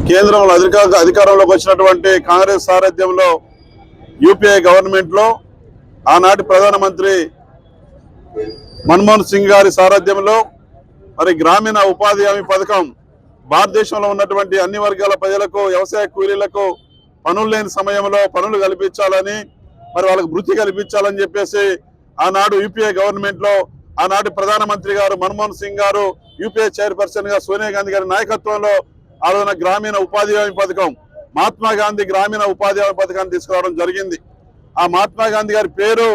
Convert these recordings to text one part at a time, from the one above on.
కేంద్రంలో అధికారంలోకి వచ్చినటువంటి కాంగ్రెస్ సారథ్యంలో యూపీఏ గవర్నమెంట్లో ఆనాటి ప్రధానమంత్రి మన్మోహన్ సింగ్ గారి సారథ్యంలో మరి గ్రామీణ ఉపాధి హామీ పథకం భారతదేశంలో ఉన్నటువంటి అన్ని వర్గాల ప్రజలకు వ్యవసాయ కూలీలకు పనులు లేని సమయంలో పనులు కల్పించాలని మరి వాళ్ళకి వృత్తి కల్పించాలని చెప్పేసి ఆనాడు యూపీఏ గవర్నమెంట్లో ఆనాటి ప్రధానమంత్రి గారు మన్మోహన్ సింగ్ గారు యూపీఏ చైర్పర్సన్ గా సోనియా గాంధీ గారి నాయకత్వంలో ఆ రోజున గ్రామీణ ఉపాధి హామీ పథకం మహాత్మా గాంధీ గ్రామీణ ఉపాధి హామీ పథకాన్ని తీసుకురావడం జరిగింది. ఆ మహాత్మా గాంధీ గారి పేరు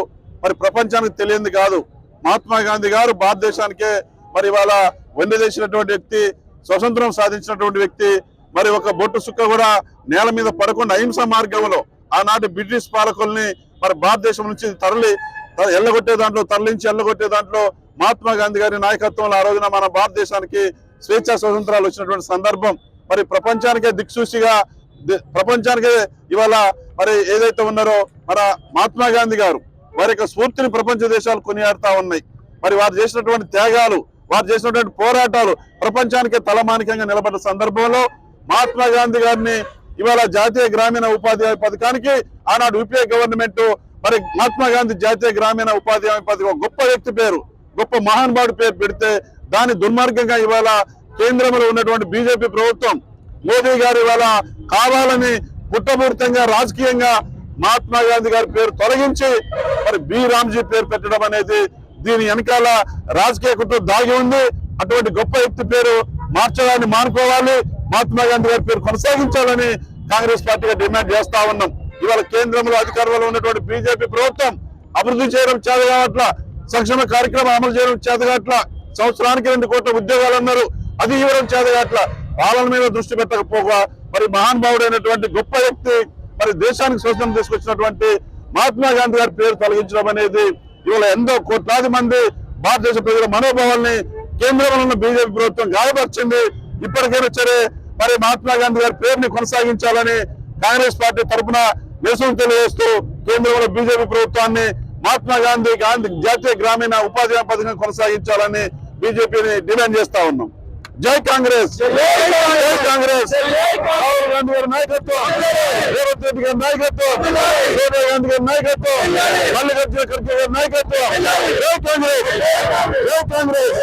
మరి ప్రపంచానికి తెలియంది కాదు. మహాత్మా గాంధీ గారు భారతదేశానికే మరి ఇవాళ వెన్నెదేసినటువంటి వ్యక్తి, స్వతంత్రం సాధించినటువంటి వ్యక్తి. మరి ఒక బొట్టు సుక్క కూడా నేల మీద పడకుండా అహింస మార్గంలో ఆనాటి బ్రిటిష్ పాలకుల్ని మరి భారతదేశం నుంచి తరలించి ఎల్లగొట్టే దాంట్లో మహాత్మా గాంధీ గారి నాయకత్వంలో ఆ రోజున మన భారతదేశానికి స్వేచ్ఛా స్వతంత్రాలు వచ్చినటువంటి సందర్భం. మరి ప్రపంచానికే దిక్సూచిగా ప్రపంచానికే ఇవాళ మరి ఏదైతే ఉన్నారో మన మహాత్మా గాంధీ గారు వారి యొక్క స్ఫూర్తిని ప్రపంచ దేశాలు కొనియాడుతా ఉన్నాయి. మరి వారు చేసినటువంటి త్యాగాలు, వారు చేసినటువంటి పోరాటాలు ప్రపంచానికే తలమానికంగా నిలబడ్డ సందర్భంలో మహాత్మా గాంధీ గారిని ఇవాళ జాతీయ గ్రామీణ ఉపాధి హామీ పథకానికి ఆనాడు యూపీఏ గవర్నమెంట్ మరి మహాత్మా గాంధీ జాతీయ గ్రామీణ ఉపాధి హామీ పథకం గొప్ప వ్యక్తి పేరు, గొప్ప మహానుభావుడి పేరు పెడితే దాని దుర్మార్గంగా ఇవాళ కేంద్రంలో ఉన్నటువంటి బీజేపీ ప్రభుత్వం మోదీ గారు ఇవాళ కావాలని కుట్రపూరితంగా రాజకీయంగా మహాత్మా గాంధీ గారి పేరు తొలగించి మరి బి రామ్జీ పేరు పెట్టడం అనేది దీని వెనకాల రాజకీయ కుట్ర దాగి ఉంది. అటువంటి గొప్ప వ్యక్తి పేరు మార్చడాన్ని మానుకోవాలి, మహాత్మా గాంధీ గారి పేరు కొనసాగించాలని కాంగ్రెస్ పార్టీగా డిమాండ్ చేస్తా ఉన్నాం. ఇవాళ కేంద్రంలో అధికారంలో ఉన్నటువంటి బీజేపీ ప్రభుత్వం అభివృద్ధి చేయడం చేతగాట్ల, సంక్షేమ కార్యక్రమం అమలు చేయడం చేతగాట్ల, సంవత్సరానికి 2 కోట్ల ఉద్యోగాలు అన్నారు, అది ఇవ్వడం చేతగాట్ల, పాలన మీద దృష్టి పెట్టకపోగా మరి మహానుభావుడైనటువంటి గొప్ప వ్యక్తి మరి దేశానికి స్వతంత్రం తీసుకొచ్చినటువంటి మహాత్మా గాంధీ గారి పేరు తొలగించడం అనేది ఇవాళ ఎంతో కోట్లాది మంది భారతదేశ ప్రజల మనోభావాల్ని కేంద్రంలో ఉన్న బీజేపీ ప్రభుత్వం గాయపరిచింది. ఇప్పటికైనా సరే మరి మహాత్మా గాంధీ గారి పేరుని కొనసాగించాలని కాంగ్రెస్ పార్టీ తరఫున నిరసన తెలియజేస్తూ కేంద్రంలో బీజేపీ ప్రభుత్వాన్ని మహాత్మా గాంధీ జాతీయ గ్రామీణ ఉపాధి హామీ పథకం కొనసాగించాలని బీజేపీని డిమాండ్ చేస్తా ఉన్నాం. జై కాంగ్రెస్, జై కాంగ్రెస్, రాహుల్ గాంధీ గారి నాయకత్వం, రేవంత్ రెడ్డి గారి నాయకత్వం, సోనియా గాంధీ గారి నాయకత్వం, మల్లికార్జున ఖర్గే గారి నాయకత్వం, జై కాంగ్రెస్, జై కాంగ్రెస్.